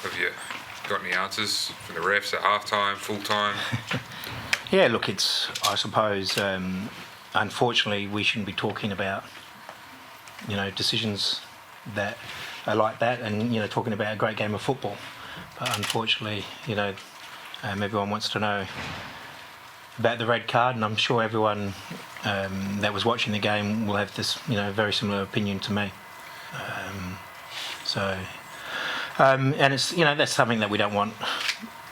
Have you got any answers from the refs at half-time, full-time? Yeah, look, I suppose, unfortunately, we shouldn't be talking about, decisions that are like that and, talking about a great game of football. But unfortunately, everyone wants to know about the red card, and I'm sure everyone that was watching the game will have this, very similar opinion to me. And it's, that's something that we don't want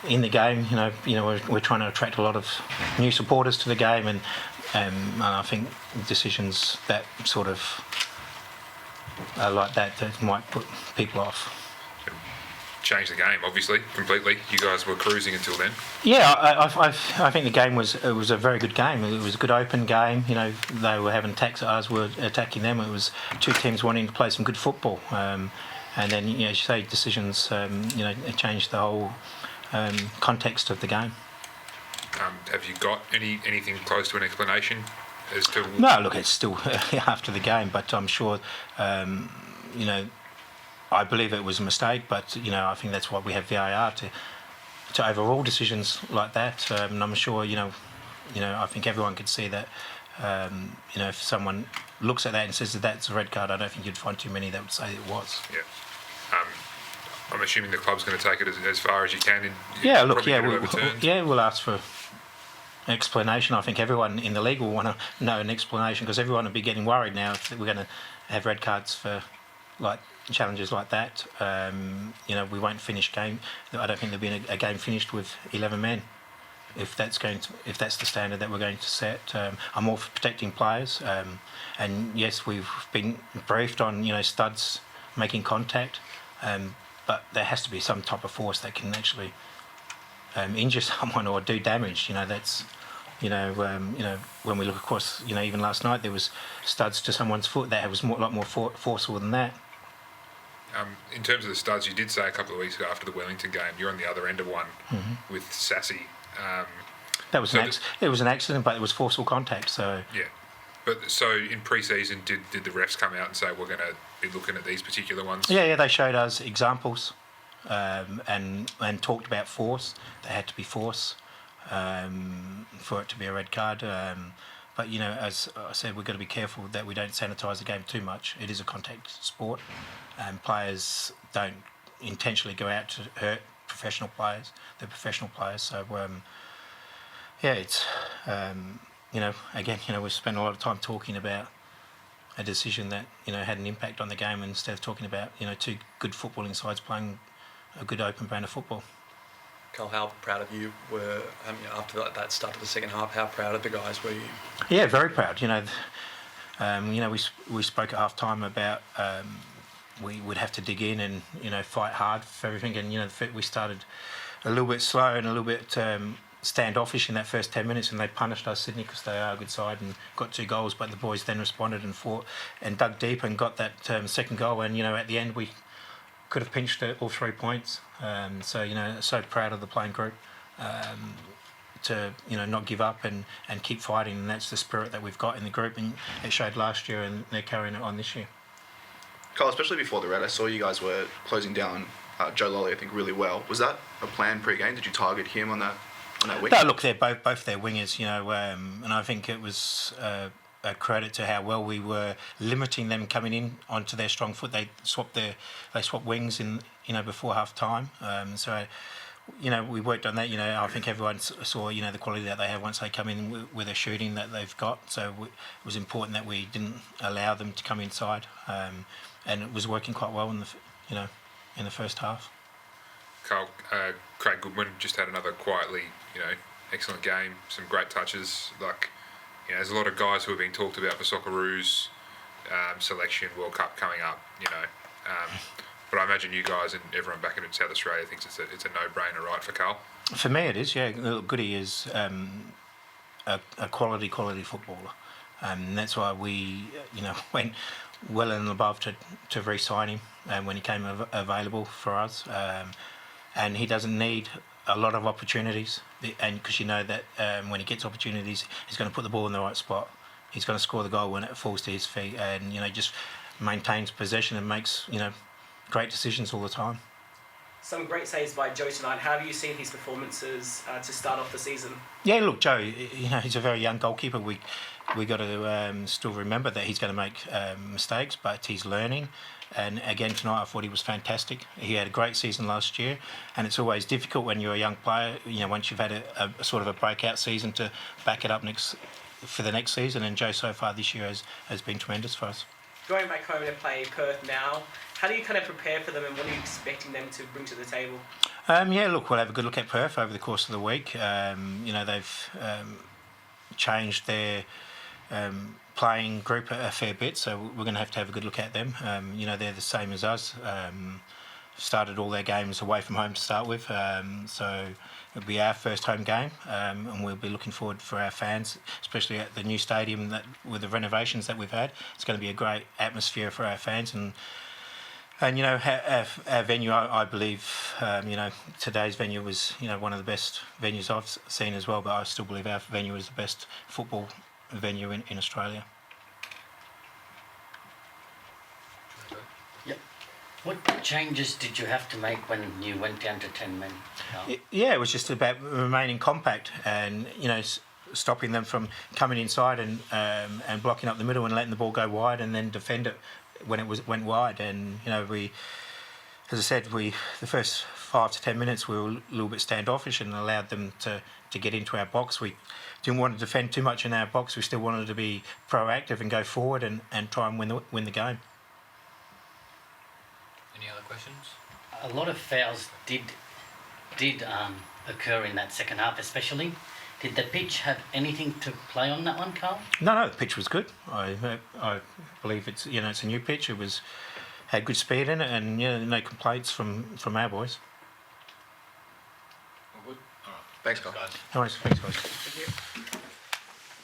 in the game. We're trying to attract a lot of new supporters to the game, and I think decisions that sort of are like that might put people off. Changed the game, obviously, completely. You guys were cruising until then. Yeah, I think the game was a very good game. It was a good open game. They were having attacks at us, were attacking them. It was two teams wanting to play some good football. And then, as you say, decisions, it changed the whole context of the game. Have you got anything close to an explanation as to? No, look, it's still after the game, but I'm sure, I believe it was a mistake, but I think that's why we have VAR to overrule decisions like that. And I'm sure I think everyone could see that. If someone looks at that and says that that's a red card, I don't think you'd find too many that would say it was. Yeah. I'm assuming the club's going to take it as far as you can. We'll ask for an explanation. I think everyone in the league will want to know an explanation, because everyone will be getting worried now if we're going to have red cards for challenges like that. We won't finish game. I don't think there'll be a game finished with 11 men. If that's the standard that we're going to set. I'm all for protecting players, and yes, we've been briefed on studs making contact, but there has to be some type of force that can actually injure someone or do damage. That's when we look across, even last night there was studs to someone's foot that was a lot more forceful than that. In terms of the studs, you did say a couple of weeks ago after the Wellington game, you're on the other end of one with Sassy. That was it was an accident, but it was forceful contact. So yeah, but so in pre-season, did the refs come out and say we're going to be looking at these particular ones? Yeah, they showed us examples, and talked about force. There had to be force for it to be a red card. But as I said, we've got to be careful that we don't sanitise the game too much. It is a contact sport, and players don't intentionally go out to hurt professional players. They're professional players, so it's again, we've spent a lot of time talking about a decision that had an impact on the game, instead of talking about two good footballing sides playing a good open brand of football. Carl, how proud of you were after that start of the second half? How proud of the guys were you? Yeah, very proud. We spoke at half time about we would have to dig in and fight hard for everything, and we started a little bit slow and a little bit standoffish in that first 10 minutes, and they punished us, Sydney, because they are a good side, and got 2 goals. But the boys then responded and fought and dug deep and got that second goal, and at the end we could have pinched all 3 points. So proud of the playing group to not give up and keep fighting, and that's the spirit that we've got in the group, and it showed last year and they're carrying it on this year. Carl, especially before the red, I saw you guys were closing down Joe Lolly, I think, really well. Was that a plan pre-game? Did you target him on that wing? No, look, they're both their wingers, and I think it was a credit to how well we were limiting them coming in onto their strong foot. They swapped wings in before half time. We worked on that. I think everyone saw the quality that they have once they come in with the shooting that they've got. So it was important that we didn't allow them to come inside, and it was working quite well in the first half. Carl, Craig Goodwin just had another quietly, excellent game. Some great touches. There's a lot of guys who are being talked about for Socceroos selection, World Cup coming up. But I imagine you guys and everyone back in South Australia thinks it's a no-brainer, right, for Carl? For me, it is. Yeah, Goody is a quality footballer, and that's why we, went well and above to re-sign him when he came available for us. And he doesn't need a lot of opportunities, and because that when he gets opportunities, he's going to put the ball in the right spot. He's going to score the goal when it falls to his feet, and just maintains possession and makes great decisions all the time. some great saves by Joe tonight. How have you seen his performances to start off the season? Yeah, look, Joe, he's a very young goalkeeper. We got to still remember that he's going to make mistakes, but he's learning. And again tonight, I thought he was fantastic. He had a great season last year, and it's always difficult when you're a young player. Once you've had a sort of a breakout season to back it up for the next season. And Joe so far this year has been tremendous for us. Going back home to play Perth now, how do you kind of prepare for them, and what are you expecting them to bring to the table? Look, we'll have a good look at Perth over the course of the week. They've changed their playing group a fair bit, so we're going to have a good look at them. They're the same as us. Started all their games away from home to start with, so it'll be our first home game, and we'll be looking forward for our fans, especially at the new stadium with the renovations that we've had. It's going to be a great atmosphere for our fans, and our venue, I believe, today's venue was one of the best venues I've seen as well, but I still believe our venue is the best football venue in Australia. Yep. What changes did you have to make when you went down to 10 men? Yeah, it was just about remaining compact and stopping them from coming inside and blocking up the middle and letting the ball go wide, and then defend it when it went wide. And we, as I said, the first 5 to 10 minutes we were a little bit standoffish and allowed them to get into our box. We didn't want to defend too much in our box. We still wanted to be proactive and go forward and try and win the game. Any other questions? A lot of fouls did occur in that second half, especially. Did the pitch have anything to play on that one, Carl? No, the pitch was good. I believe it's a new pitch. It had good speed in it, and no complaints from our boys. All good. All right. Thanks, Carl. Guys. No worries. Thanks, guys. Thank you.